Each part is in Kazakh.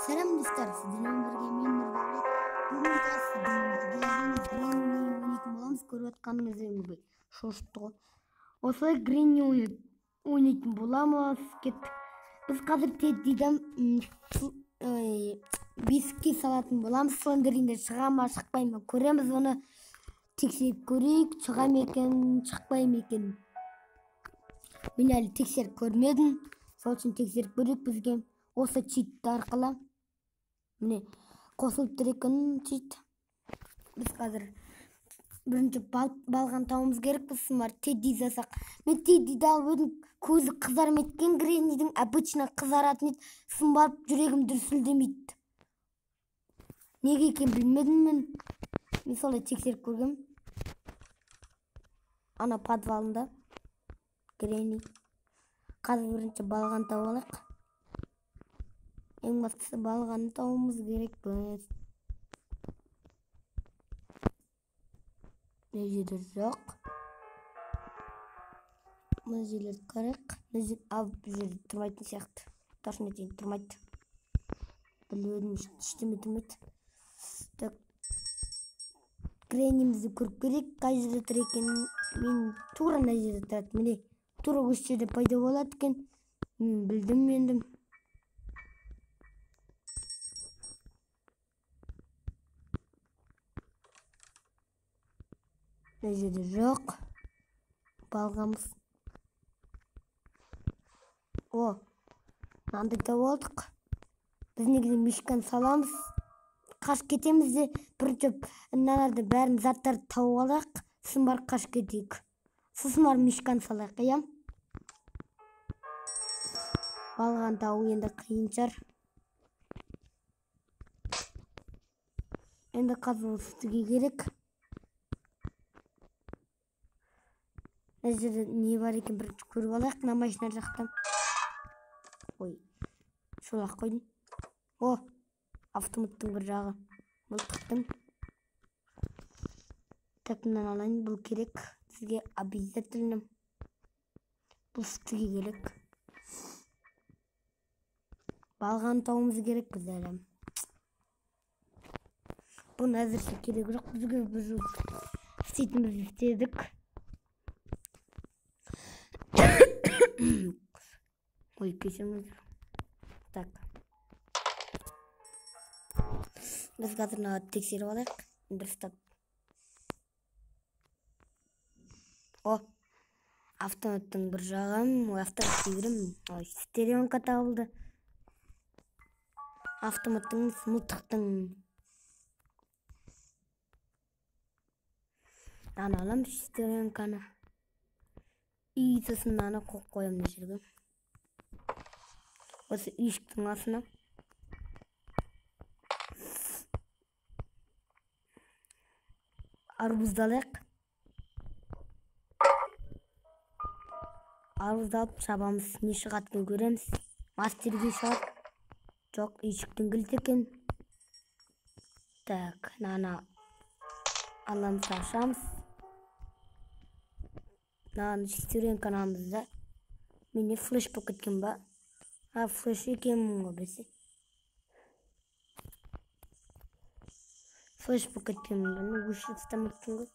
Selam dostlar, sizlerle birge men Nurdo'le бүгін сіздермен бірге Гренни ойнайтын боламыз. Көріп отқаныңыз өңбе шошты. Осылай Гренни ойнайтын боламыз. Біз қазір Теддидан бесікке салатын боламыз. Слендеринде шыға ма шықпай ма көреміз, оны тексеріп көрейік. Шыға ма екен, шықпай ма екен. Мен әлі тексеріп көрмедім. Сол үшін тексеріп көрейік бізге. Осы чит арқылы міне қосылып тұр екен чит. Біз қазір бірінші балған тауымыз керек. Біз бар Тедди жасақ. Мен Теддиді алып едім, көзі қызарып еткен. Греннидің обычно қызаратын еді. Сын барып жүрегім дүрсілдемейді. Неге екен білмедім мен. Мен солай тексеріп көргем. Ана подвалында Гренни. Қазір бірінші балған тауып алайық. Ең бастысы балғаны тауымыз керек біз. Мына жерде жоқ. Мына жерлерді қарайық. Мына жер бұл жерде тұрмайтын сияқты. Точно айтайын, тұрмайды. Білмедім, ештеме тұрмайды. Греннимізді көріп көрейік. Қай жерде тұр екен? Мен тура мына жерде тұрады. Міне тура осы жерде пайда болады екен. Мен білдім. Мына жерде жоқ. Балғамыз. Мынандай тауып алдық. Біз негізі мешканы саламыз. Қашып кетеміз де бірінші мыналарды бәрін заттарды тауып алайық. Сосын барып қашып кетейік. Сосын барып мешканы салайық, иә? Балған тауы енді қиын шығар. Енді қазір осыға керек. Мына жерде не бар екен бірінші көріп алайық. Мына машина жақтан. Шолақ қойдым. Автоматтың бір жағы. Мылтықтың. Так, мынаны алайын, бұл керек. Сізге обязательно. Бұл сізге керек. Балған тауымыз керек біз әлі. Бұны әзірше керек жоқ. Бізге біз істейтінімізді істедік. Кешіріңіздер. Так. Біз қазір тексеріп алайық. Дұрыстап. Автоматтың бір жағын, автомат кейбірім. Стереонка табылды. Автоматтың мылтықтың. Аны аламыз стереонканы. И сосын аны қойып қоямын жерге. Осы үйшіктің астына. Арбузды алайық. Арбузды алып шабамыз. Не шығады екен көреміз. Мастерге шығады. Жоқ, үйшіктің кілті екен. Так, мынаны аламыз, ашамыз. Мынаны шестеренканы аламыз да. Менде флеш болып кеткен ба? Флеш екен ғой бесе. Флеш болып кеткен ба? Өшіріп ұстамақпын ғой.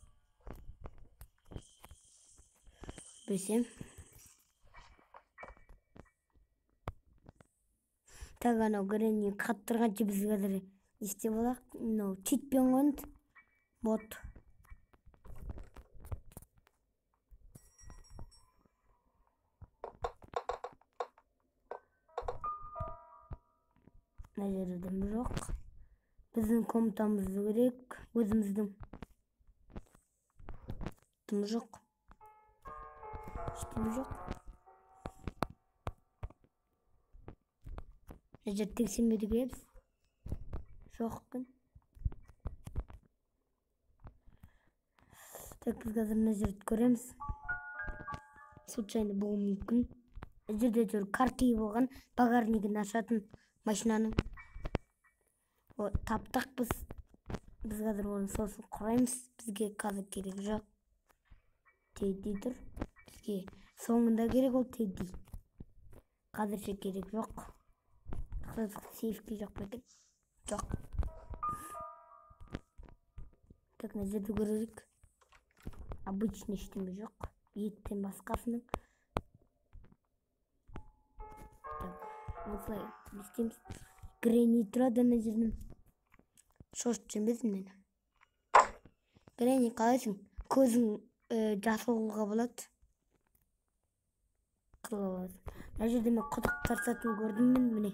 Бесе. Так, анау Гренни қаттырғанша біз қазір істеп алайық. Мынау читпен қойды. Бот. Мына жерде дым жоқ. Біздің комнатамызды керек. Өзіміздің. Дым жоқ. Ештеме жоқ. Мына жерде тексермеді келеміз. Жоқ екен. Так, біз қазір мына жерді көреміз. Случайно болуы мүмкін. Мына жерде жүр каркей болған. Багажнигін ашатын машинаның. Таптық біз. Біз қазір оны сосын құраймыз. Бізге қазір керек жоқ. Тедди тұр. Бізге соңында керек ол Тедди. Қазірше керек жоқ. сейфке жоқ па екен? Жоқ. Так, мына жерде көрейік. Обычный ештеңе жоқ. Еттен басқасының. Осылай істейміз. Грени тұрады ана жерден. Шошып жемесін мені. Грени, қалайсың? Көзің жасылға болады. Мына жерде мен құдық тартатын көрдім мен, міне.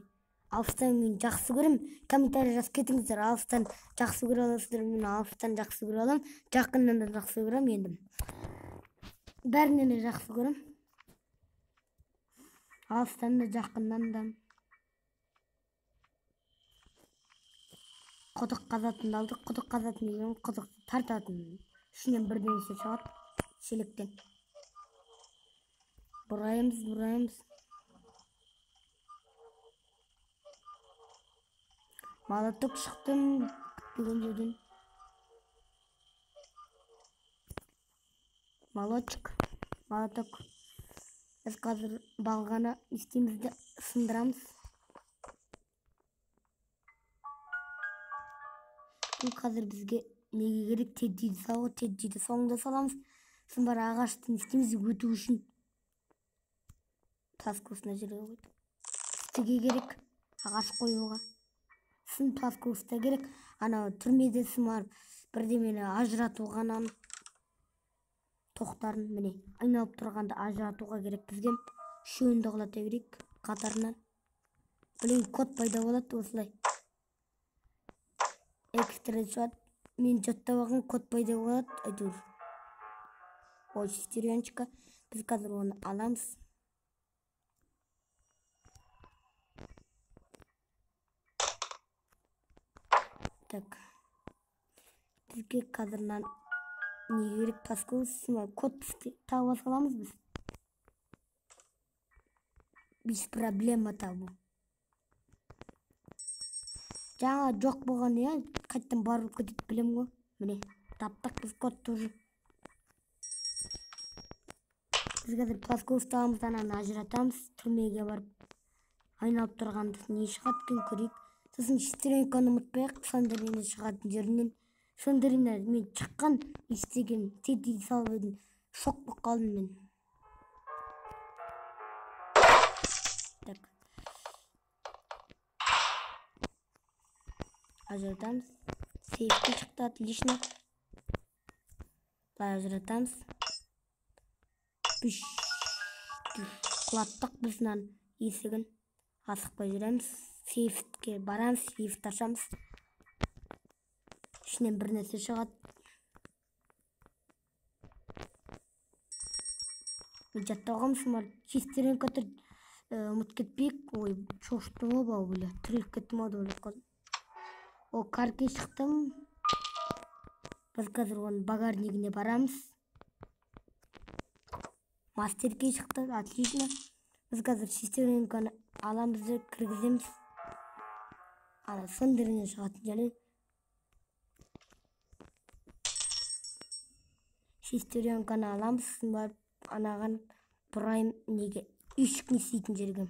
Алыстан мен жақсы көрем. Комментарий жазып кетіңіздер. Алыстан жақсы көре аласыздар. Мен алыстан жақсы көре алам. Жақыннан да жақсы көрем енді. Бәрінен де жақсы көрем. Алыстан да жақыннан да. Құдық қазатын алдық. Құдық қазатын деген құдықты тартатын. Ішінен бірдеңесі шығады. Шелектен. Бұраймыз. Молоток шықтым. Күтпеген жерден. Молоток. Біз қазір балғаны істеймізді сындырамыз. Бұл қазір бізге неге керек? Теддиді салғы. Теддиді соңында саламыз. Сын бар ағаштың істейміз өту үшін. Пласкосына жерге қойды. Стеге керек ағаш қоюға. Сын пласкоста керек. Ана түрмеде сымар бірдемені ажыратуғанан тоқтарын міне айналып тұрғанда ажыратуға керек бізге. Үшеуінде құлата берейік қатарынан. Білін код пайда болады осылай. Экстра шығады. Мен жаттап алған код пайда болады. Әйтеуір. Ой, шестереночка. Біз қазір оны аламыз. Так. Бізге қазірнан не керек? Пласкосына код тауып саламыз біз. Без проблема табу. Жаңа жоқ болған, я қайттан барып кетіп білем ғой. Міне, таптық біз кодты уже. Біз қазір пласкосты аламыз, ананы ажыратамыз, түрмеге барып айналып тұрғанды не шығады екен көрейік. Сосын шестеренканы ұмытпайық, Слендермен шығатын жерінен. Слендермен мен шыққан істеген теддиді салып едім. Шок болып қалдым мен. Так. Ажыратамыз. Сейфке шықты, отлично. Былай ажыратамыз. Құлаттық біздің есігін. Асықпай жүреміз. Сейфке барамыз, сейфті ашамыз. Ішінен бір нәрсе шығады. Мен жаттауғамсың бар. Шестеренкі тұр. Ұмыт кетпейік. Ой, шошты ма бау біле. Түріліп кеттім ау деп қалдым. О, карке шықтым. Біз қазір оның багажнигіне барамыз. Мастерке шықты. Отлично. Біз қазір шестеренканы аламызды кіргіземіз. Ана Слендермен шығатын жерден. Шестеренканы аламыз, барып анаған бұрайым неге үйшік не істейтін жерге.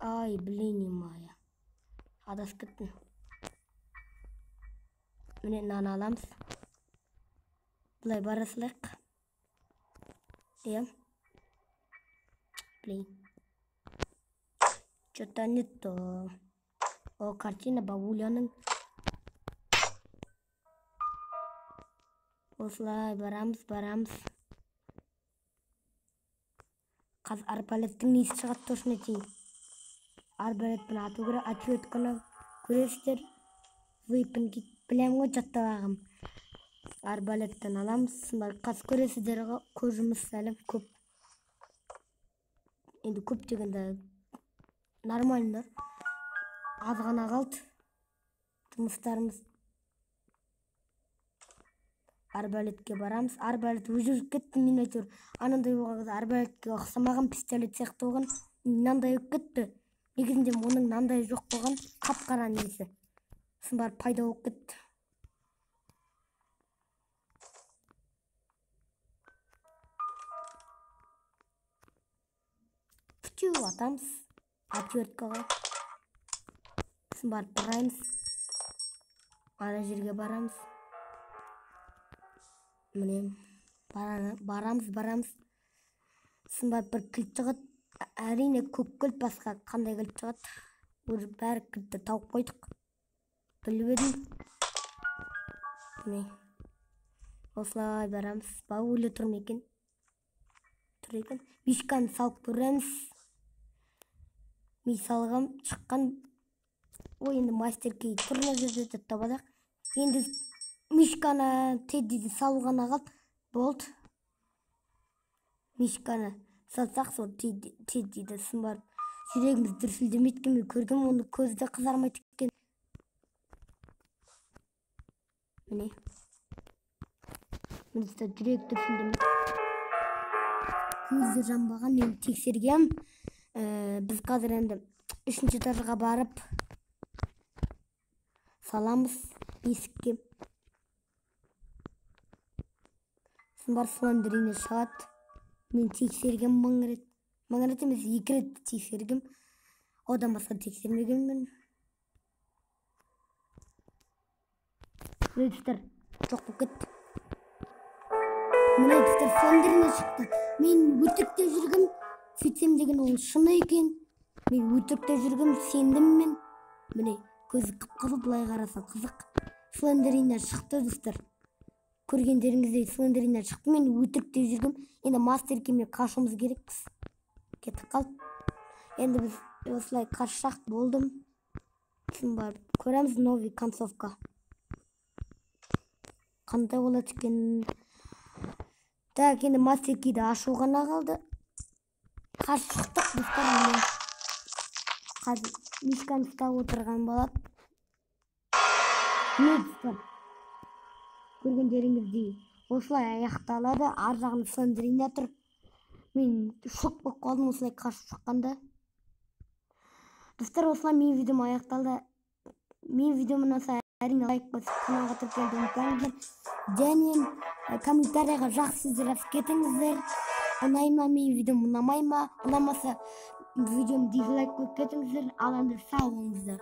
Ай, блин, мая. Адасып кеттім. Міне наны аламыз. Бұлай бара салайық. Блин. Что-то не то. О, картина бабуляның. Осылай барамыз. Қаз арбалеттің несі шығады точно дейін. Арбалетпен ату керек, ответканы көресіздер. Вейпін кет білем ғой жаттабағым. Арбалеттен аламыз. Қаз көресіздер көзіміз сәлім көп. Енді көп дегенде нормально. Аз ғана қалды. Жұмыстарымыз. Арбалетке барамыз. Арбалет өзіріп кетті, мен әйтеуір. Анандай болған арбалетке ұқсамаған пистолет сияқты болған. Нандай өп кетті. Негізінде оның нандай жоқ болған. Қап-қара несі. Сосын барып пайда болып кетті. атамыз. Отверткаға. Сосын барып бұраймыз. Ана жерге барамыз. Міне, барамыз. Сосын барып бір кілт шығады. Әрине көк кілт, басқа қандай кілт шығады. Уже бәрі кілтті тауып қойдық. Біліп едім. Міне. Осылай барамыз. Бау өлі тұр ма екен? Тұр екен. Мишканы салып көреміз. Ми салғам шыққан. Ой, енді мастер кей тұрна жерде табадақ. Енді мишканы Теддиді салуғана қалды. Болды. Мишканы салсақ сол Теддиді сымбарып. Жүрегіміз дүрсілдемейді екен, мен көрдім, оны көзді қызармайды екен. Міне. Міністі жүрек дүрсілдемейді. Көзді жанбаған, мен тексергем. Біз қазір енді 3-ші этажға барып саламыз есікке. Сымбар слендеріне шығады. Мен тексергем мың рет. Мың рет емес, 2 рет тексергем. Одан басқа тексермегенмін. Достар, жоқ болып кетті. Міне достар, слендеріне шықты. Мен өтірікте жүргім. Сөйтсем деген ол шыны екен. Мен өтірікте жүргім, сендім мен. Міне, көзі қып-қызыл, былай қараса қызық. Слендеріне шықты достар. Көргендеріңіздей слендеріне шықты. Мен өтірікте жүргім. Енді мастер кеме қашуымыз керекпіз. Кетіп қалды. Енді біз осылай қашсақ болдым. Сосын барып көреміз новый концовка. Қандай болады екен. Так, енді мастер кейді ашу ғана қалды. Қашықтық достар. Қазір мишканы ұстап отырған болады. Міне достар. Көргендеріңіздей осылай аяқталады. Ар жағында слендеріне тұр. Мен шок болып қалдым осылай қашып шыққанда. Достар, осылай мен видеом аяқталды. Мен видеом ұнаса әрине лайк басып, каналға тіркелуді ұмытпаңыздар. Және комментарияға жақсы сөздер жазып кетіңіздер. Ұнай ма мен видеом, ұнамай ма? Ұнамаса видеом дизлайк қойып кетіңіздер. Ал енді сау болыңыздар.